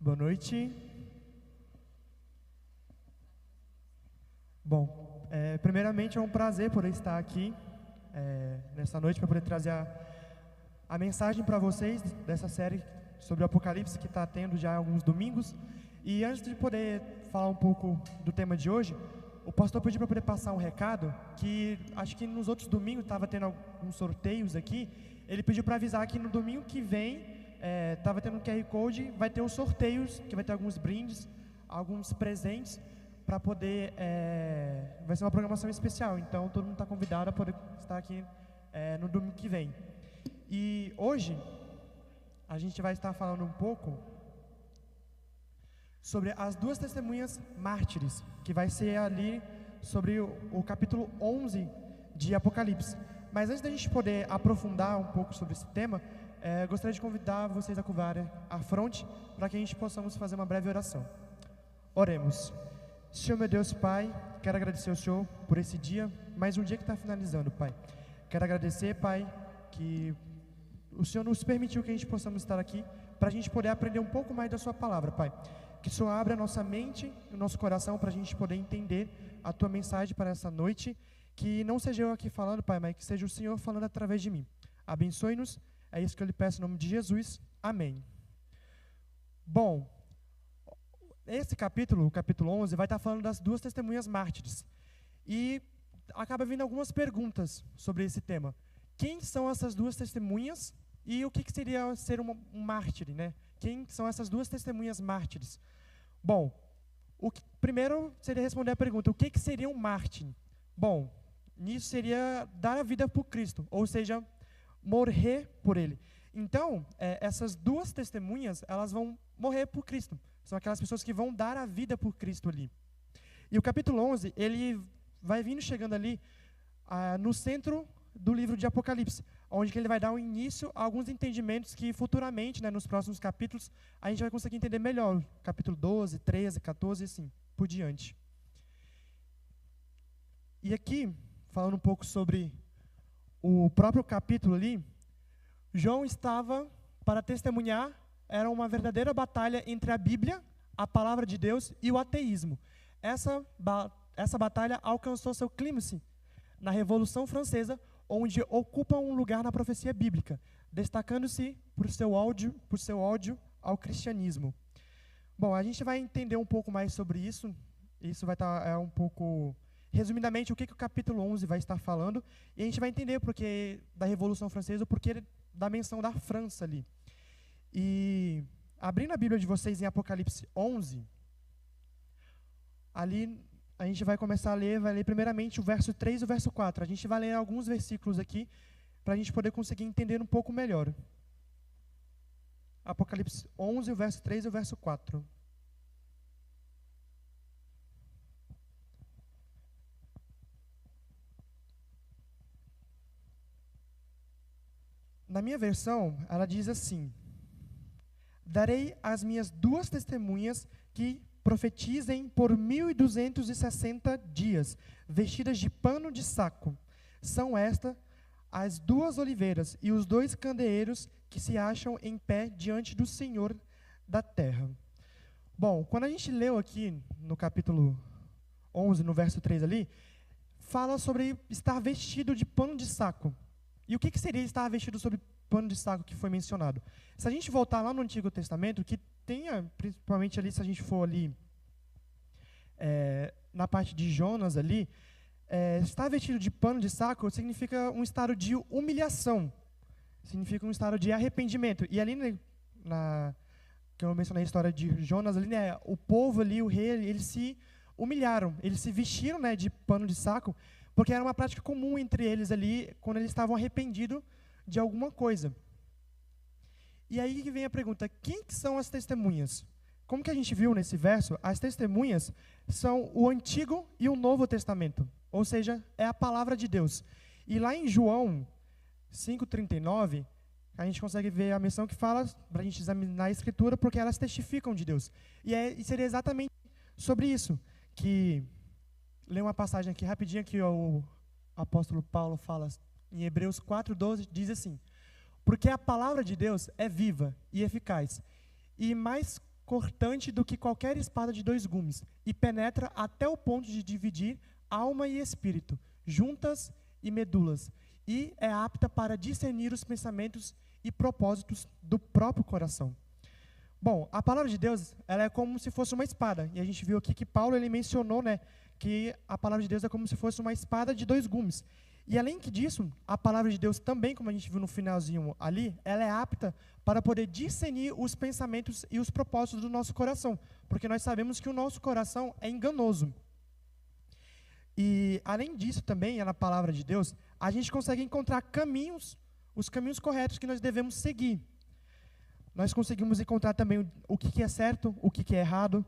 Boa noite. Bom, primeiramente é um prazer poder estar aqui nessa noite para poder trazer a mensagem para vocês dessa série sobre o Apocalipse que está tendo já alguns domingos. E antes de poder falar um pouco do tema de hoje, o pastor pediu para poder passar um recado que acho que nos outros domingos estava tendo alguns sorteios aqui. Ele pediu para avisar que no domingo que vem estava tendo um QR Code, vai ter os sorteios, que vai ter alguns brindes, alguns presentes para poder, vai ser uma programação especial, então todo mundo está convidado a poder estar aqui no domingo que vem. E hoje a gente vai estar falando um pouco sobre as duas testemunhas mártires, que vai ser ali sobre o capítulo 11 de Apocalipse. Mas antes da gente poder aprofundar um pouco sobre esse tema, gostaria de convidar vocês a curvarem à fronte para que a gente possamos fazer uma breve oração. Oremos. Senhor meu Deus Pai, quero agradecer ao Senhor por esse dia, mais um dia que está finalizando, Pai. Quero agradecer, Pai, que o Senhor nos permitiu que a gente possamos estar aqui para a gente poder aprender um pouco mais da Sua palavra, Pai. Que o Senhor abra a nossa mente e o nosso coração para a gente poder entender a Tua mensagem para essa noite. Que não seja eu aqui falando, Pai, mas que seja o Senhor falando através de mim. Abençoe-nos, é isso que eu lhe peço em nome de Jesus. Amém. Bom, esse capítulo, o capítulo 11, vai estar falando das duas testemunhas mártires. E acaba vindo algumas perguntas sobre esse tema. Quem são essas duas testemunhas e o que seria ser um mártir, né? Quem são essas duas testemunhas mártires? Bom, primeiro seria responder a pergunta, o que seria um mártir? Bom, nisso seria dar a vida por Cristo, ou seja, morrer por Ele. Então, essas duas testemunhas, elas vão morrer por Cristo. São aquelas pessoas que vão dar a vida por Cristo ali. E o capítulo 11, ele vai vindo chegando ali no centro do livro de Apocalipse, onde ele vai dar um início a alguns entendimentos que futuramente, né, nos próximos capítulos, a gente vai conseguir entender melhor. Capítulo 12, 13, 14 e assim por diante. E aqui, falando um pouco sobre o próprio capítulo ali, João estava para testemunhar, era uma verdadeira batalha entre a Bíblia, a palavra de Deus e o ateísmo. Essa batalha alcançou seu clímax na Revolução Francesa, onde ocupa um lugar na profecia bíblica, destacando-se por seu ódio ao cristianismo. Bom, a gente vai entender um pouco mais sobre isso. Isso vai estar um pouco, resumidamente, o que o capítulo 11 vai estar falando, e a gente vai entender o porquê da Revolução Francesa, o porquê da menção da França ali. E abrindo a Bíblia de vocês em Apocalipse 11, ali a gente vai começar a ler, vai ler primeiramente o verso 3 e o verso 4. A gente vai ler alguns versículos aqui para a gente poder conseguir entender um pouco melhor. Apocalipse 11, o verso 3 e o verso 4. Na minha versão, ela diz assim: darei as minhas duas testemunhas que profetizem por 1260 dias, vestidas de pano de saco. São estas as duas oliveiras e os dois candeeiros que se acham em pé diante do Senhor da terra. Bom, quando a gente leu aqui no capítulo 11, no verso 3 ali, fala sobre estar vestido de pano de saco. E o que seria estar vestido sobre pano de saco que foi mencionado? Se a gente voltar lá no Antigo Testamento, que tenha, principalmente ali, se a gente for ali, na parte de Jonas ali, estar vestido de pano de saco significa um estado de humilhação, significa um estado de arrependimento. E ali, que eu mencionei a história de Jonas ali, né, o povo ali, o rei, eles se humilharam, eles se vestiram, né, de pano de saco, porque era uma prática comum entre eles ali, quando eles estavam arrependidos de alguma coisa. E aí que vem a pergunta, quem que são as testemunhas? Como que a gente viu nesse verso, as testemunhas são o Antigo e o Novo Testamento, ou seja, é a palavra de Deus. E lá em João 5,39, a gente consegue ver a menção que fala, para a gente examinar a Escritura, porque elas testificam de Deus. E seria exatamente sobre isso, que, ler uma passagem aqui rapidinho, que o apóstolo Paulo fala em Hebreus 4,12, diz assim: porque a palavra de Deus é viva e eficaz, e mais cortante do que qualquer espada de 2 gumes, e penetra até o ponto de dividir alma e espírito, juntas e medulas, e é apta para discernir os pensamentos e propósitos do próprio coração. Bom, a palavra de Deus, ela é como se fosse uma espada, e a gente viu aqui que Paulo ele mencionou, né, que a palavra de Deus é como se fosse uma espada de 2 gumes. E além disso, a palavra de Deus também, como a gente viu no finalzinho ali, ela é apta para poder discernir os pensamentos e os propósitos do nosso coração, porque nós sabemos que o nosso coração é enganoso. E além disso também, na palavra de Deus, a gente consegue encontrar caminhos, os caminhos corretos que nós devemos seguir. Nós conseguimos encontrar também o que é certo, o que é errado,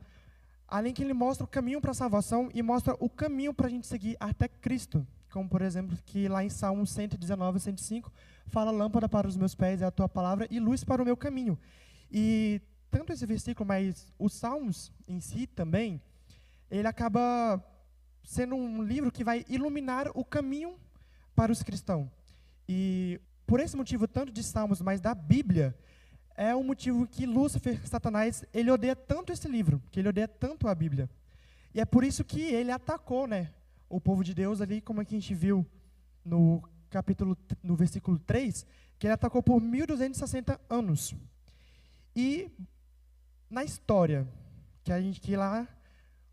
além que ele mostra o caminho para a salvação e mostra o caminho para a gente seguir até Cristo. Como, por exemplo, que lá em Salmo 119, 105, fala: lâmpada para os meus pés é a tua palavra e luz para o meu caminho. E tanto esse versículo, mas os Salmos em si também, ele acaba sendo um livro que vai iluminar o caminho para os cristãos. E por esse motivo, tanto de Salmos, mas da Bíblia, é um motivo que Lúcifer, Satanás, ele odeia tanto esse livro, que ele odeia tanto a Bíblia. E é por isso que ele atacou, né, o povo de Deus ali, como é que a gente viu no versículo 3, que ele atacou por 1260 anos. E na história, que lá,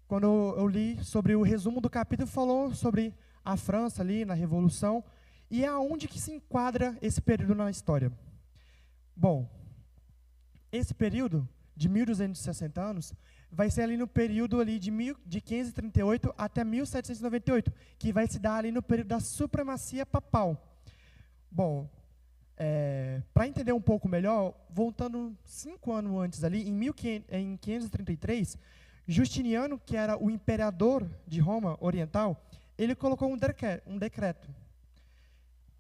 quando eu li sobre o resumo do capítulo, falou sobre a França ali, na Revolução, e aonde que se enquadra esse período na história. Bom, esse período de 1260 anos vai ser ali no período ali de 1538 até 1798, que vai se dar ali no período da supremacia papal. Bom, para entender um pouco melhor, voltando 5 anos antes ali, em 533, Justiniano, que era o imperador de Roma Oriental, ele colocou um decreto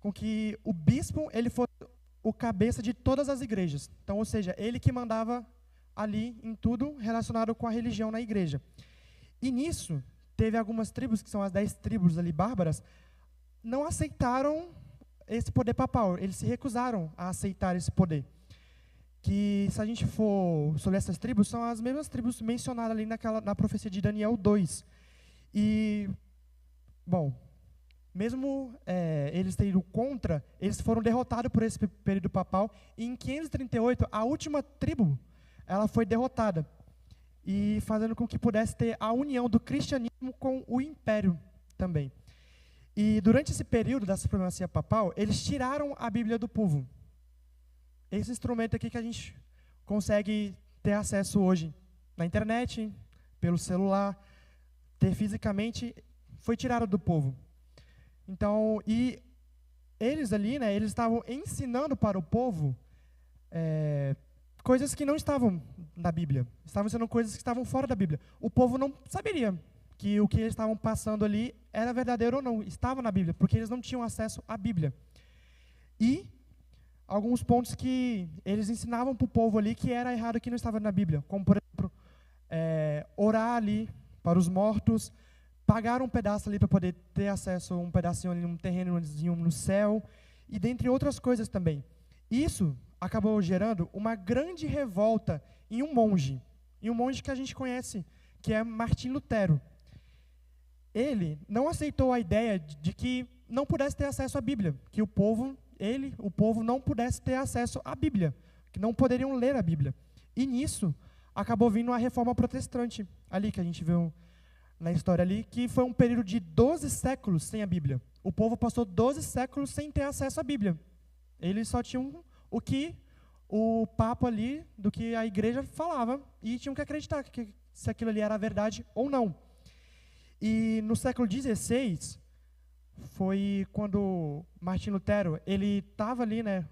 com que o bispo ele fosse o cabeça de todas as igrejas. Então, ou seja, ele que mandava ali em tudo relacionado com a religião na igreja. E nisso, teve algumas tribos, que são as 10 tribos ali bárbaras, não aceitaram esse poder papal, eles se recusaram a aceitar esse poder. Que, se a gente for sobre essas tribos, são as mesmas tribos mencionadas ali na profecia de Daniel 2. E, bom, mesmo eles terem ido contra, eles foram derrotados por esse período papal, e em 538, a última tribo, ela foi derrotada, e fazendo com que pudesse ter a união do cristianismo com o império também. E durante esse período da supremacia papal, eles tiraram a Bíblia do povo. Esse instrumento aqui que a gente consegue ter acesso hoje na internet, pelo celular, ter fisicamente, foi tirado do povo. Então, e eles ali, né, eles estavam ensinando para o povo coisas que não estavam na Bíblia. Estavam sendo coisas que estavam fora da Bíblia. O povo não saberia que o que eles estavam passando ali era verdadeiro ou não. Estava na Bíblia, porque eles não tinham acesso à Bíblia. E alguns pontos que eles ensinavam para o povo ali que era errado, que não estava na Bíblia. Como, por exemplo, orar ali para os mortos, pagar um pedaço ali para poder ter acesso a um pedacinho ali, um terrenozinho no céu, e dentre outras coisas também. Isso acabou gerando uma grande revolta em um monge que a gente conhece, que é Martim Lutero. Ele não aceitou a ideia de que não pudesse ter acesso à Bíblia, que o povo não pudesse ter acesso à Bíblia, que não poderiam ler a Bíblia. E nisso acabou vindo a reforma protestante, ali que a gente viu na história ali, que foi um período de 12 séculos sem a Bíblia. O povo passou 12 séculos sem ter acesso à Bíblia. Eles só tinham o que o Papa ali, do que a igreja falava, e tinham que acreditar se aquilo ali era verdade ou não. E no século XVI, foi quando Martim Lutero, ele estava ali, né,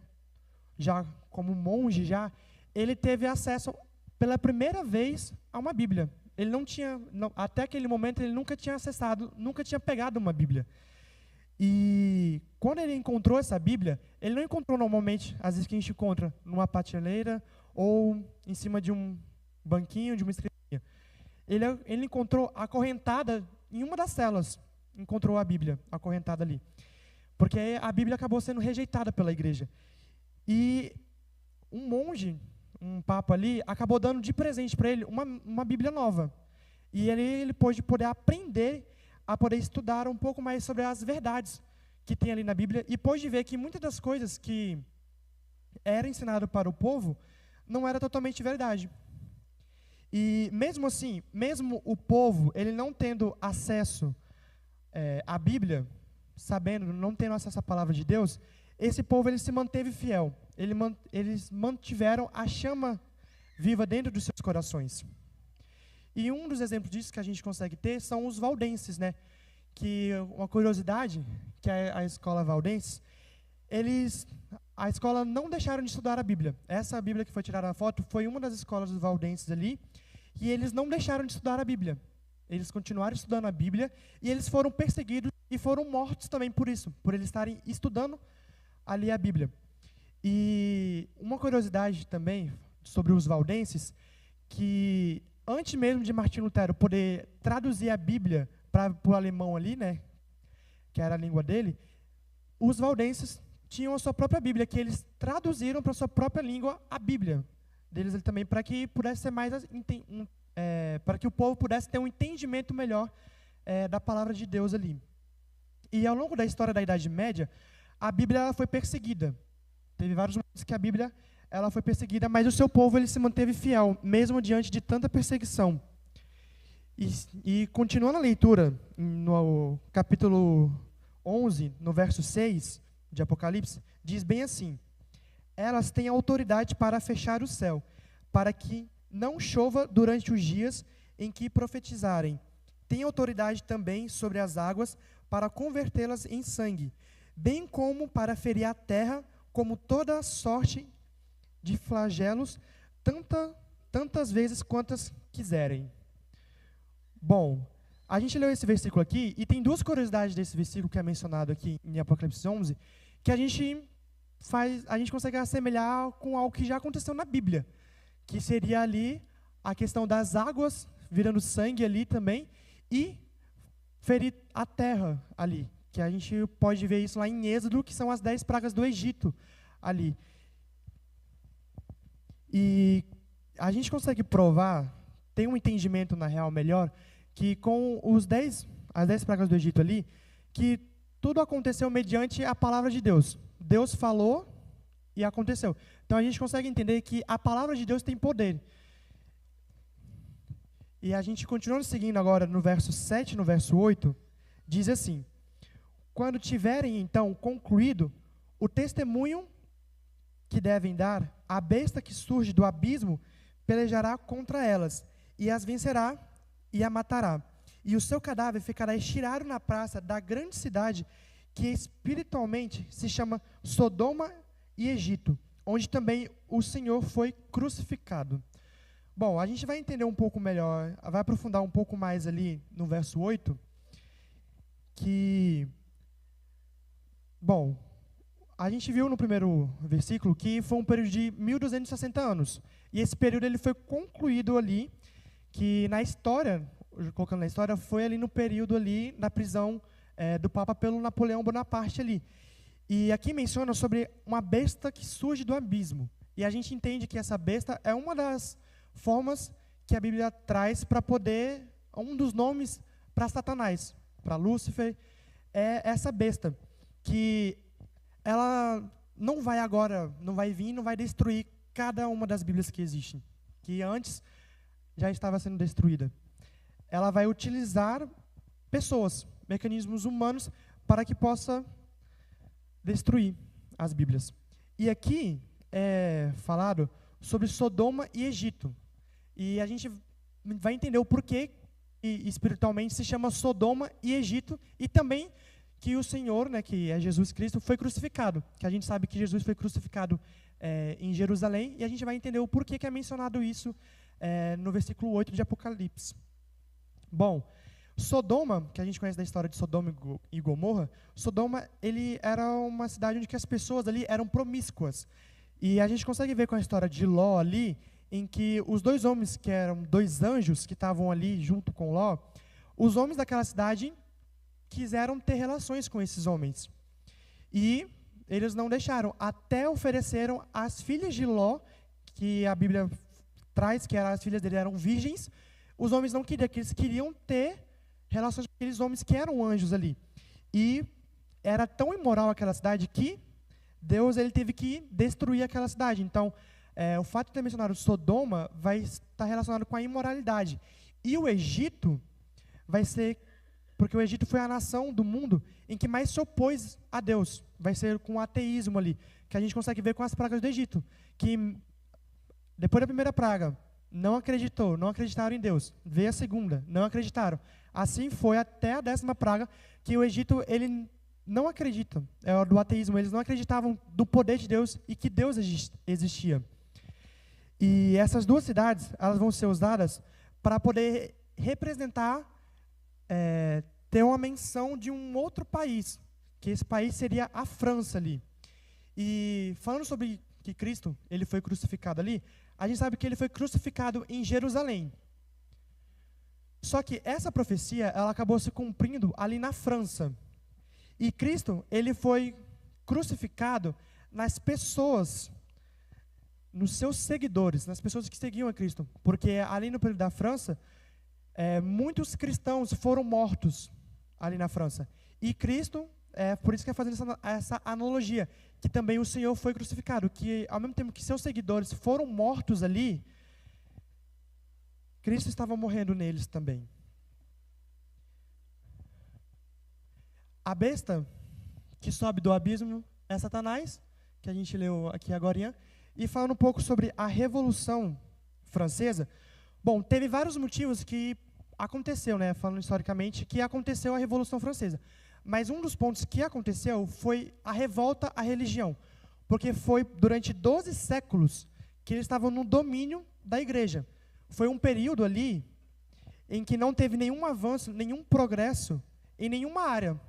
já como monge, ele teve acesso pela primeira vez a uma Bíblia. Ele até aquele momento, ele nunca tinha acessado, nunca tinha pegado uma Bíblia. E quando ele encontrou essa Bíblia, ele não encontrou normalmente, às vezes que a gente encontra numa prateleira ou em cima de um banquinho, de uma escritinha. Ele encontrou acorrentada em uma das celas, encontrou a Bíblia acorrentada ali. Porque a Bíblia acabou sendo rejeitada pela igreja. E um um papa ali, acabou dando de presente para ele uma Bíblia nova. E ele pôde poder aprender a poder estudar um pouco mais sobre as verdades que tem ali na Bíblia e pôde ver que muitas das coisas que era ensinado para o povo não era totalmente verdade. E mesmo assim, mesmo o povo, ele não tendo acesso à Bíblia, sabendo, não tendo acesso à palavra de Deus, esse povo ele se manteve fiel. Eles mantiveram a chama viva dentro dos seus corações. E um dos exemplos disso que a gente consegue ter são os valdenses, né? Que uma curiosidade, que é a escola valdense, a escola não deixaram de estudar a Bíblia. Essa Bíblia que foi tirada na foto foi uma das escolas dos valdenses ali, e eles não deixaram de estudar a Bíblia. Eles continuaram estudando a Bíblia, e eles foram perseguidos e foram mortos também por isso, por eles estarem estudando ali a Bíblia. E uma curiosidade também sobre os valdenses, que antes mesmo de Martinho Lutero poder traduzir a Bíblia para o alemão ali, né, que era a língua dele, os valdenses tinham a sua própria Bíblia, que eles traduziram para a sua própria língua a Bíblia deles ali também, para que pudesse ser mais para que o povo pudesse ter um entendimento melhor da palavra de Deus ali. E ao longo da história da Idade Média, a Bíblia ela foi perseguida. Teve vários momentos que a Bíblia ela foi perseguida, mas o seu povo ele se manteve fiel, mesmo diante de tanta perseguição. E continuando a leitura, no capítulo 11, no verso 6 de Apocalipse, diz bem assim: elas têm autoridade para fechar o céu, para que não chova durante os dias em que profetizarem. Têm autoridade também sobre as águas para convertê-las em sangue, bem como para ferir a terra, como toda sorte de flagelos, tantas vezes quantas quiserem. Bom, a gente leu esse versículo aqui, e tem duas curiosidades desse versículo que é mencionado aqui em Apocalipse 11, que a gente consegue assemelhar com algo que já aconteceu na Bíblia, que seria ali a questão das águas virando sangue ali também, e ferir a terra ali, que a gente pode ver isso lá em Êxodo, que são as 10 pragas do Egito ali. E a gente consegue provar, tem um entendimento na real melhor, que com as 10 pragas do Egito ali, que tudo aconteceu mediante a palavra de Deus. Deus falou e aconteceu. Então a gente consegue entender que a palavra de Deus tem poder. E a gente continuando seguindo agora no verso 7 e no verso 8, diz assim: quando tiverem então concluído o testemunho que devem dar, a besta que surge do abismo pelejará contra elas, e as vencerá e a matará. E o seu cadáver ficará estirado na praça da grande cidade, que espiritualmente se chama Sodoma e Egito, onde também o Senhor foi crucificado. Bom, a gente vai entender um pouco melhor, vai aprofundar um pouco mais ali no verso 8, que, bom, a gente viu no primeiro versículo que foi um período de 1260 anos, e esse período ele foi concluído ali, que na história, colocando na história, foi ali no período ali da prisão do Papa pelo Napoleão Bonaparte ali. E aqui menciona sobre uma besta que surge do abismo, e a gente entende que essa besta é uma das formas que a Bíblia traz para poder, um dos nomes para Satanás, para Lúcifer, é essa besta, que ela não vai agora, não vai vir, não vai destruir cada uma das Bíblias que existem, que antes já estava sendo destruída. Ela vai utilizar pessoas, mecanismos humanos, para que possa destruir as Bíblias. E aqui é falado sobre Sodoma e Egito. E a gente vai entender o porquê que espiritualmente se chama Sodoma e Egito, e também que o Senhor, né, que é Jesus Cristo, foi crucificado. Que a gente sabe que Jesus foi crucificado em Jerusalém, e a gente vai entender o porquê que é mencionado isso no versículo 8 de Apocalipse. Bom, Sodoma, que a gente conhece da história de Sodoma e Gomorra, Sodoma ele era uma cidade onde que as pessoas ali eram promíscuas. E a gente consegue ver com a história de Ló ali, em que os dois homens, que eram dois anjos que estavam ali junto com Ló, os homens daquela cidade quiseram ter relações com esses homens. E eles não deixaram, até ofereceram as filhas de Ló, que a Bíblia traz, que as filhas dele eram virgens, os homens não queriam, que eles queriam ter relações com aqueles homens que eram anjos ali. E era tão imoral aquela cidade que Deus ele teve que destruir aquela cidade. Então, o fato de ter mencionado Sodoma vai estar relacionado com a imoralidade. E o Egito vai ser, porque o Egito foi a nação do mundo em que mais se opôs a Deus. Vai ser com o ateísmo ali, que a gente consegue ver com as pragas do Egito. Que depois da primeira praga, não acreditaram em Deus. Veio a segunda, não acreditaram. Assim foi até a 10ª praga, que o Egito, ele não acredita, do ateísmo, eles não acreditavam do poder de Deus e que Deus existia. E essas duas cidades, elas vão ser usadas para poder representar, ter uma menção de um outro país, que esse país seria a França ali. E falando sobre que Cristo ele foi crucificado ali, a gente sabe que ele foi crucificado em Jerusalém. Só que essa profecia, ela acabou se cumprindo ali na França. E Cristo, ele foi crucificado nas pessoas, nos seus seguidores, nas pessoas que seguiam a Cristo. Porque ali no período da França, muitos cristãos foram mortos ali na França. E Cristo, por isso que é fazendo essa analogia, que também o Senhor foi crucificado, que ao mesmo tempo que seus seguidores foram mortos ali, Cristo estava morrendo neles também. A besta que sobe do abismo é Satanás, que a gente leu aqui agora. E falando um pouco sobre a Revolução Francesa, bom, teve vários motivos que aconteceu, falando historicamente, que aconteceu a Revolução Francesa. Mas um dos pontos que aconteceu foi a revolta à religião, porque foi durante 12 séculos que eles estavam no domínio da igreja. Foi um período ali em que não teve nenhum avanço, nenhum progresso em nenhuma área,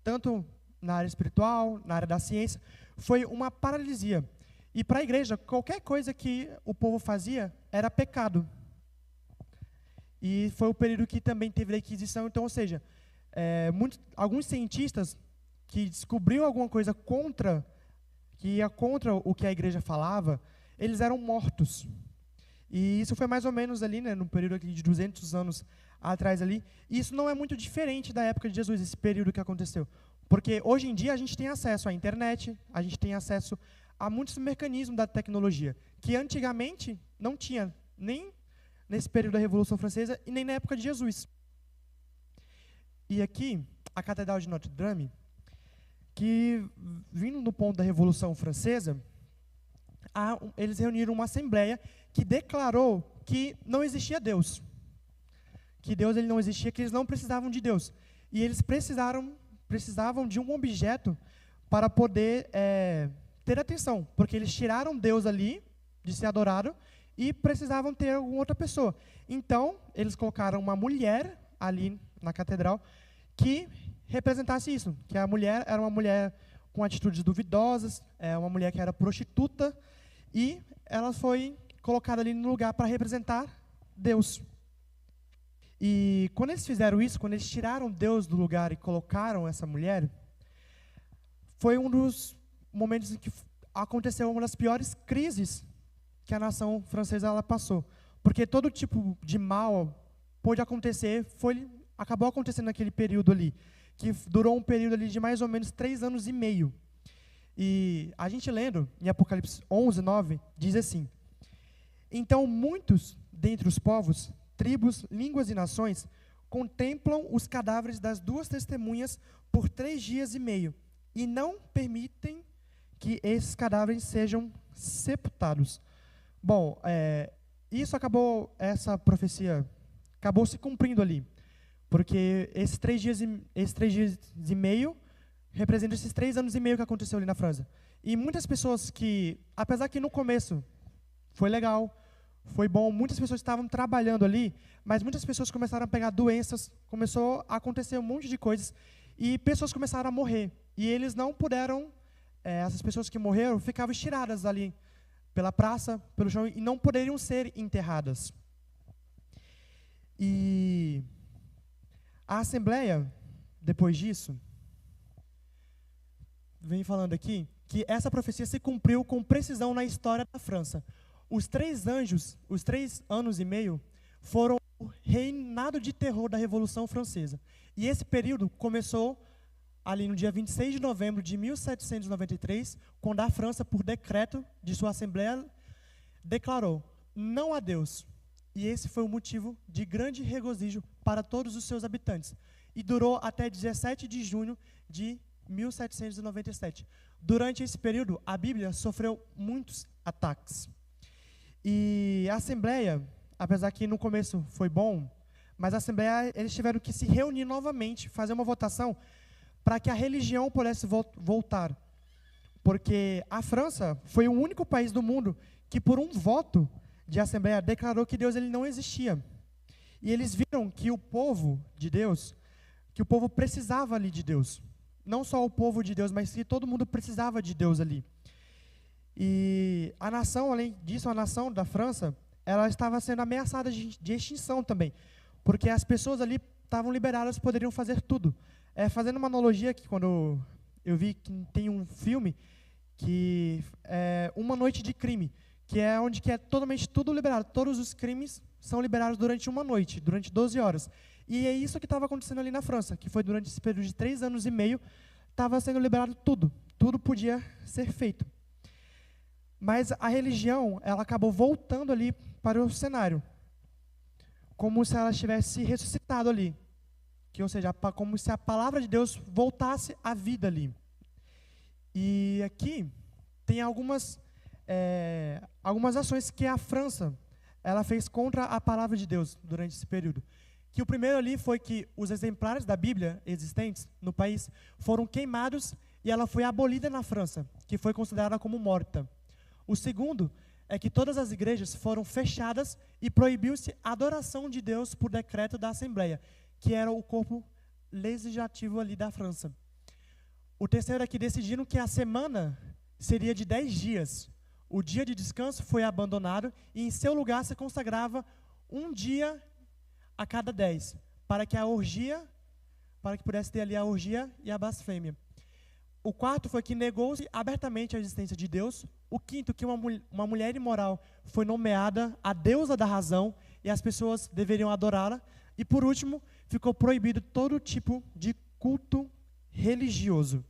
tanto na área espiritual, na área da ciência, foi uma paralisia. E para a igreja, qualquer coisa que o povo fazia era pecado. E foi o período que também teve a Inquisição. Então, ou seja, alguns cientistas que descobriam alguma coisa que ia contra o que a igreja falava, eles eram mortos. E isso foi mais ou menos ali, no período aqui de 200 anos atrás ali. E isso não é muito diferente da época de Jesus, esse período que aconteceu. Porque hoje em dia a gente tem acesso à internet, a gente tem acesso a muitos mecanismos da tecnologia, que antigamente não tinha, nem nesse período da Revolução Francesa e nem na época de Jesus. E aqui, a Catedral de Notre Dame, que vindo do ponto da Revolução Francesa, eles reuniram uma assembleia que declarou que não existia Deus. Que Deus ele não existia, que eles não precisavam de Deus. E eles precisavam de um objeto para poder ter atenção, porque eles tiraram Deus ali de ser adorado e precisavam ter alguma outra pessoa. Então, eles colocaram uma mulher ali na catedral que representasse isso, que a mulher era uma mulher com atitudes duvidosas, uma mulher que era prostituta, e ela foi colocada ali no lugar para representar Deus. E quando eles fizeram isso, quando eles tiraram Deus do lugar e colocaram essa mulher, foi um dos momentos em que aconteceu uma das piores crises que a nação francesa ela passou. Porque todo tipo de mal pôde acontecer, acabou acontecendo naquele período ali, que durou um período ali de mais ou menos 3 anos e meio. E a gente lendo em Apocalipse 11, 9, diz assim: então muitos dentre os povos, tribos, línguas e nações contemplam os cadáveres das 2 testemunhas por 3 dias e meio, e não permitem que esses cadáveres sejam sepultados. Bom, essa profecia acabou se cumprindo ali, porque esses 3 dias e meio representam esses 3 anos e meio que aconteceu ali na França. E muitas pessoas que, apesar que no começo foi legal, foi bom, muitas pessoas estavam trabalhando ali, mas muitas pessoas começaram a pegar doenças, começou a acontecer um monte de coisas, e pessoas começaram a morrer. E eles não puderam, essas pessoas que morreram, ficavam estiradas ali pela praça, pelo chão, e não poderiam ser enterradas. E a Assembleia, depois disso, vem falando aqui, que essa profecia se cumpriu com precisão na história da França. Os 3 anos e meio, foram o reinado de terror da Revolução Francesa. E esse período começou ali no dia 26 de novembro de 1793, quando a França, por decreto de sua Assembleia, declarou não a Deus. E esse foi o motivo de grande regozijo para todos os seus habitantes. E durou até 17 de junho de 1797. Durante esse período, a Bíblia sofreu muitos ataques. E a Assembleia, apesar que no começo foi bom, mas a Assembleia, eles tiveram que se reunir novamente, fazer uma votação para que a religião pudesse voltar. Porque a França foi o único país do mundo que, por um voto de Assembleia, declarou que Deus ele não existia. E eles viram que o povo de Deus, que o povo precisava ali de Deus. Não só o povo de Deus, mas que todo mundo precisava de Deus ali. E a nação, além disso, a nação da França, ela estava sendo ameaçada de extinção também. Porque as pessoas ali estavam liberadas, poderiam fazer tudo. Fazendo uma analogia que quando eu vi que tem um filme que é Uma Noite de Crime, que é onde que é totalmente tudo liberado. Todos os crimes são liberados durante uma noite, durante 12 horas. E é isso que estava acontecendo ali na França, que foi durante esse período de 3 anos e meio, estava sendo liberado tudo. Tudo podia ser feito. Mas a religião, ela acabou voltando ali para o cenário, como se ela tivesse ressuscitado ali. Ou seja, como se a palavra de Deus voltasse à vida ali. E aqui tem algumas ações que a França ela fez contra a palavra de Deus durante esse período. Que o primeiro ali foi que os exemplares da Bíblia existentes no país foram queimados e ela foi abolida na França, que foi considerada como morta. O segundo é que todas as igrejas foram fechadas e proibiu-se a adoração de Deus por decreto da Assembleia, que era o corpo legislativo ali da França. O terceiro é que decidiram que a semana seria de 10 dias. O dia de descanso foi abandonado e em seu lugar se consagrava um dia a cada 10, para que pudesse ter ali a orgia e a blasfêmia. O quarto foi que negou-se abertamente a existência de Deus. O quinto, que uma mulher imoral foi nomeada a deusa da razão e as pessoas deveriam adorá-la. E por último, ficou proibido todo tipo de culto religioso.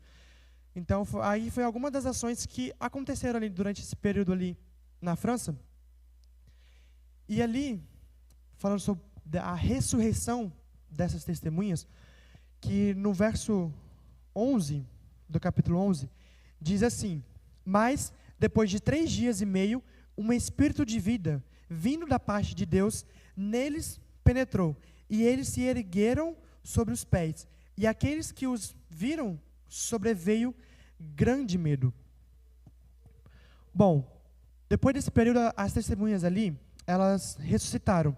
Então, aí foi alguma das ações que aconteceram ali durante esse período ali na França. E ali, falando sobre a ressurreição dessas testemunhas, que no verso 11, do capítulo 11, diz assim: mas, depois de 3 dias e meio, um espírito de vida, vindo da parte de Deus, neles penetrou, e eles se ergueram sobre os pés, e aqueles que os viram sobreveio grande medo. Bom, depois desse período, as testemunhas ali, elas ressuscitaram.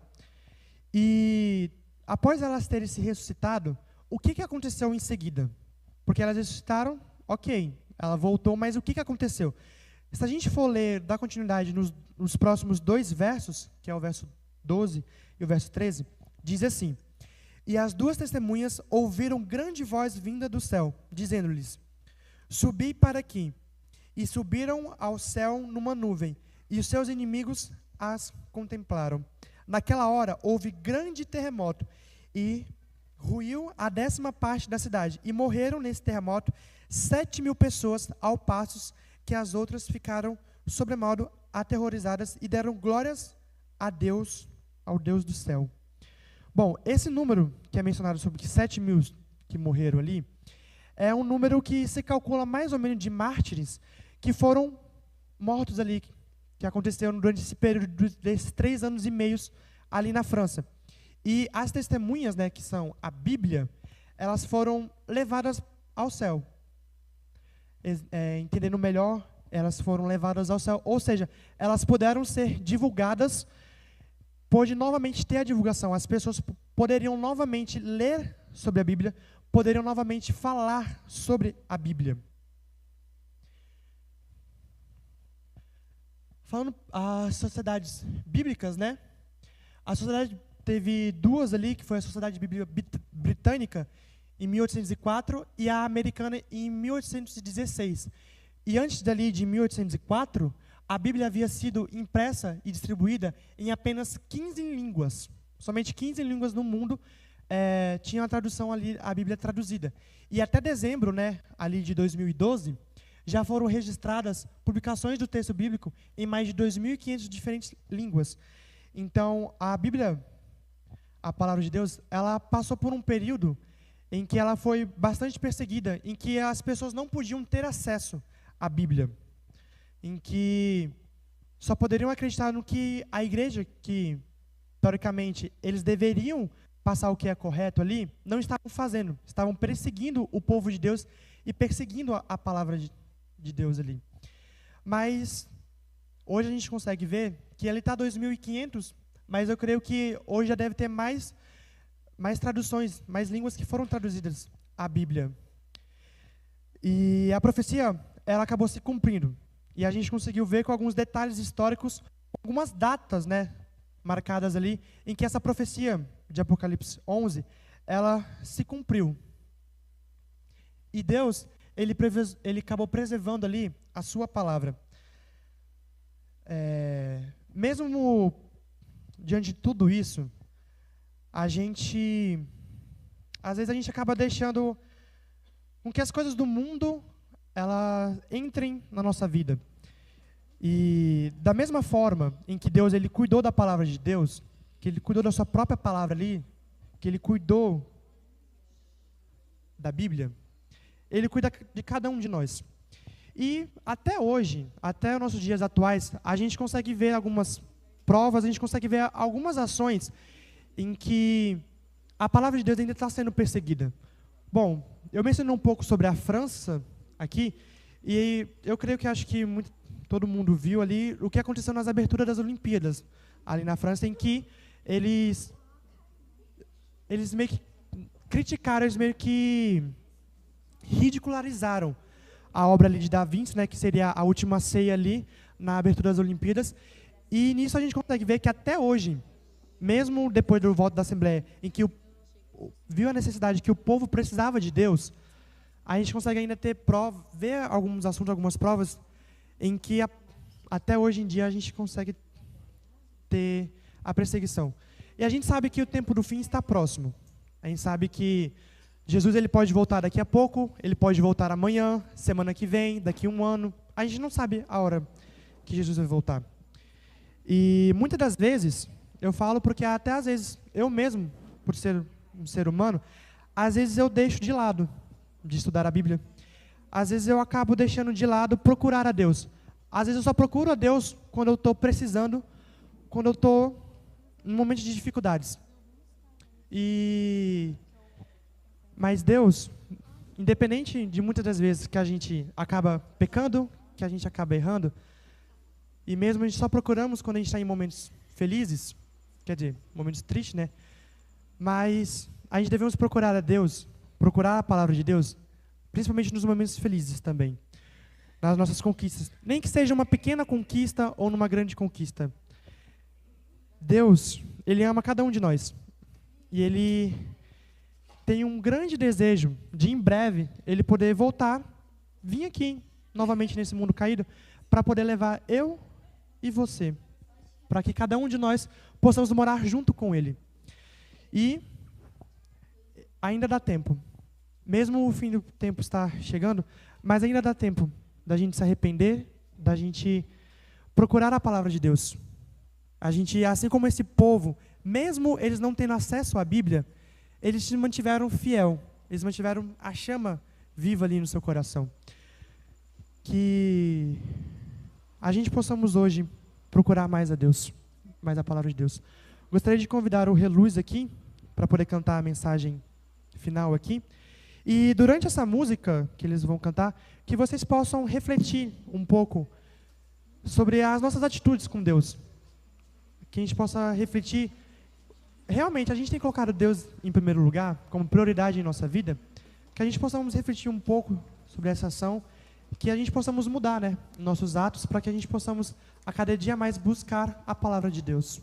E após elas terem se ressuscitado, o que aconteceu em seguida? Porque elas ressuscitaram, ok, ela voltou, mas o que aconteceu? Se a gente for ler, dar continuidade nos próximos 2 versos, que é o verso 12 e o verso 13, diz assim: e as 2 testemunhas ouviram grande voz vinda do céu, dizendo-lhes: subi para aqui. E subiram ao céu numa nuvem, e os seus inimigos as contemplaram. Naquela hora houve grande terremoto, e ruiu a 10ª parte da cidade, e morreram nesse terremoto 7.000 pessoas, ao passo que as outras ficaram sobremodo aterrorizadas e deram glórias a Deus, ao Deus do céu. Bom, esse número que é mencionado sobre que 7.000 que morreram ali, é um número que se calcula mais ou menos de mártires que foram mortos ali, que aconteceram durante esse período desses 3 anos e meio ali na França. E as testemunhas, né, que são a Bíblia, elas foram levadas ao céu. Entendendo melhor, elas foram levadas ao céu, ou seja, elas puderam ser divulgadas, pôde novamente ter a divulgação, as pessoas poderiam novamente ler sobre a Bíblia, poderiam novamente falar sobre a Bíblia. Falando as sociedades bíblicas, né? A sociedade teve 2 ali, que foi a Sociedade Bíblica Britânica, em 1804, e a americana em 1816. E antes dali, de 1804, a Bíblia havia sido impressa e distribuída em apenas 15 línguas. Somente 15 línguas no mundo tinham a tradução ali, a Bíblia traduzida. E até dezembro, né, ali de 2012, já foram registradas publicações do texto bíblico em mais de 2.500 diferentes línguas. Então, a Bíblia, a palavra de Deus, ela passou por um período em que ela foi bastante perseguida, em que as pessoas não podiam ter acesso à Bíblia, em que só poderiam acreditar no que a igreja, que teoricamente eles deveriam passar o que é correto ali, não estavam fazendo, estavam perseguindo o povo de Deus e perseguindo a palavra de Deus ali. Mas hoje a gente consegue ver que ali está 2.500, mas eu creio que hoje já deve ter mais traduções, mais línguas que foram traduzidas à Bíblia. E a profecia, ela acabou se cumprindo. E a gente conseguiu ver com alguns detalhes históricos, algumas datas, né, marcadas ali, em que essa profecia de Apocalipse 11, ela se cumpriu. E Deus, ele acabou preservando ali a sua palavra. Mesmo diante de tudo isso, às vezes a gente acaba deixando com que as coisas do mundo elas entrem na nossa vida. E da mesma forma em que Deus ele cuidou da palavra de Deus, que ele cuidou da sua própria palavra ali, que ele cuidou da Bíblia, ele cuida de cada um de nós. E até hoje, até os nossos dias atuais, a gente consegue ver algumas provas, a gente consegue ver algumas ações em que a palavra de Deus ainda está sendo perseguida. Bom, eu mencionei um pouco sobre a França aqui, e eu creio que acho que todo mundo viu ali o que aconteceu nas aberturas das Olimpíadas, ali na França, em que eles meio que criticaram, eles meio que ridicularizaram a obra ali de Da Vinci, né, que seria a última ceia ali na abertura das Olimpíadas. E nisso a gente consegue ver que até hoje, mesmo depois do voto da Assembleia, em que viu a necessidade que o povo precisava de Deus, a gente consegue ainda ver alguns assuntos, algumas provas, em que até hoje em dia a gente consegue ter a perseguição. E a gente sabe que o tempo do fim está próximo. A gente sabe que Jesus ele pode voltar daqui a pouco, ele pode voltar amanhã, semana que vem, daqui a um ano. A gente não sabe a hora que Jesus vai voltar. E muitas das vezes, eu falo porque até às vezes, eu mesmo, por ser um ser humano, às vezes eu deixo de lado de estudar a Bíblia. Às vezes eu acabo deixando de lado procurar a Deus. Às vezes eu só procuro a Deus quando eu estou precisando, quando eu estou em momentos de dificuldades. Mas Deus, independente de muitas das vezes que a gente acaba pecando, que a gente acaba errando, e mesmo a gente só procuramos quando a gente está em momentos felizes, quer dizer, momentos tristes, né? Mas a gente devemos procurar a Deus, procurar a palavra de Deus, principalmente nos momentos felizes também, nas nossas conquistas. Nem que seja uma pequena conquista ou numa grande conquista. Deus, Ele ama cada um de nós. E Ele tem um grande desejo de, em breve, Ele poder voltar, vir aqui, novamente nesse mundo caído, para poder levar eu e você, para que cada um de nós possamos morar junto com Ele. E ainda dá tempo. Mesmo o fim do tempo está chegando, mas ainda dá tempo da gente se arrepender, da gente procurar a palavra de Deus. A gente, assim como esse povo, mesmo eles não tendo acesso à Bíblia, eles se mantiveram fiel, eles mantiveram a chama viva ali no seu coração. Que a gente possamos hoje procurar mais a Deus, mais a palavra de Deus. Gostaria de convidar o Reluz aqui, para poder cantar a mensagem final aqui. E durante essa música que eles vão cantar, que vocês possam refletir um pouco sobre as nossas atitudes com Deus. Que a gente possa refletir, realmente a gente tem colocado Deus em primeiro lugar, como prioridade em nossa vida, que a gente possamos refletir um pouco sobre essa ação, que a gente possamos mudar, né, nossos atos, para que a gente possamos a cada dia mais buscar a palavra de Deus.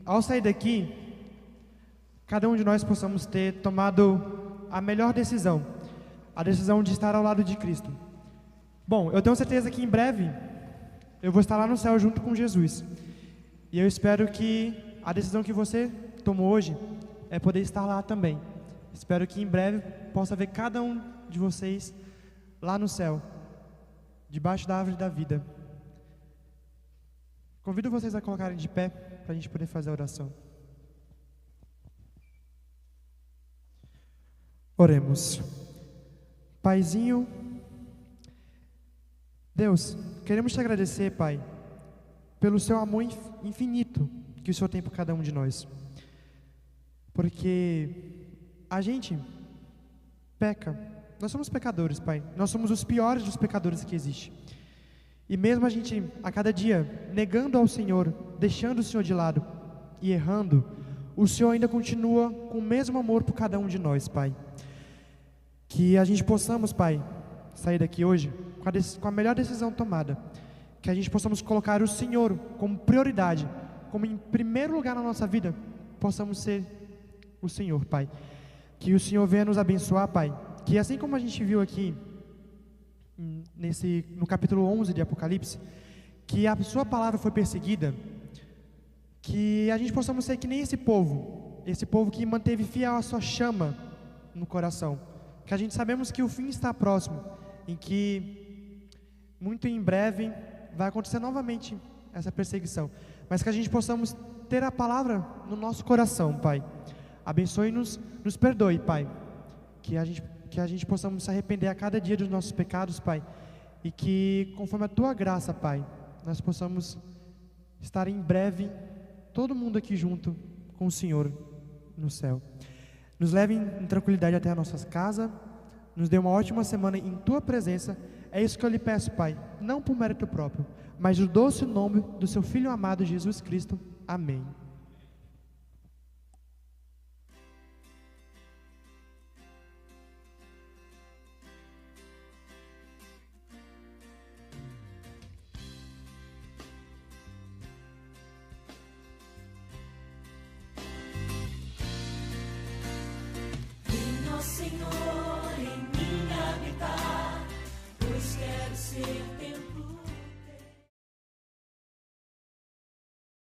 ao sair daqui, cada um de nós possamos ter tomado a melhor decisão, a decisão de estar ao lado de Cristo. Bom, eu tenho certeza que em breve eu vou estar lá no céu junto com Jesus. E eu espero que a decisão que você tomou hoje é poder estar lá também. Espero que em breve possa ver cada um de vocês lá no céu, debaixo da árvore da vida. Convido vocês a colocarem de pé para a gente poder fazer a oração. Oremos. Paizinho, Deus, queremos te agradecer, Pai, pelo seu amor infinito que o Senhor tem por cada um de nós. Porque a gente peca, nós somos pecadores, Pai. Nós somos os piores dos pecadores que existem. E mesmo a gente, a cada dia, negando ao Senhor, deixando o Senhor de lado e errando, o Senhor ainda continua com o mesmo amor por cada um de nós, Pai. Que a gente possamos, Pai, sair daqui hoje com a melhor decisão tomada. Que a gente possamos colocar o Senhor como prioridade, como em primeiro lugar na nossa vida, possamos ser o Senhor, Pai. Que o Senhor venha nos abençoar, Pai. Que assim como a gente viu aqui no capítulo 11 de Apocalipse, que a sua palavra foi perseguida, que a gente possamos ser que nem esse povo que manteve fiel a sua chama no coração, que a gente sabemos que o fim está próximo, em que muito em breve vai acontecer novamente essa perseguição, mas que a gente possamos ter a palavra no nosso coração, Pai. Abençoe-nos, nos perdoe, Pai, que a gente possamos se arrepender a cada dia dos nossos pecados, Pai, e que conforme a Tua graça, Pai, nós possamos estar em breve, todo mundo aqui junto com o Senhor no céu. Nos leve em tranquilidade até as nossas casas, nos dê uma ótima semana em Tua presença. É isso que eu lhe peço, Pai, não por mérito próprio, mas no doce nome do Seu Filho amado Jesus Cristo. Amém. Senhor, em mim habitar, pois quero ser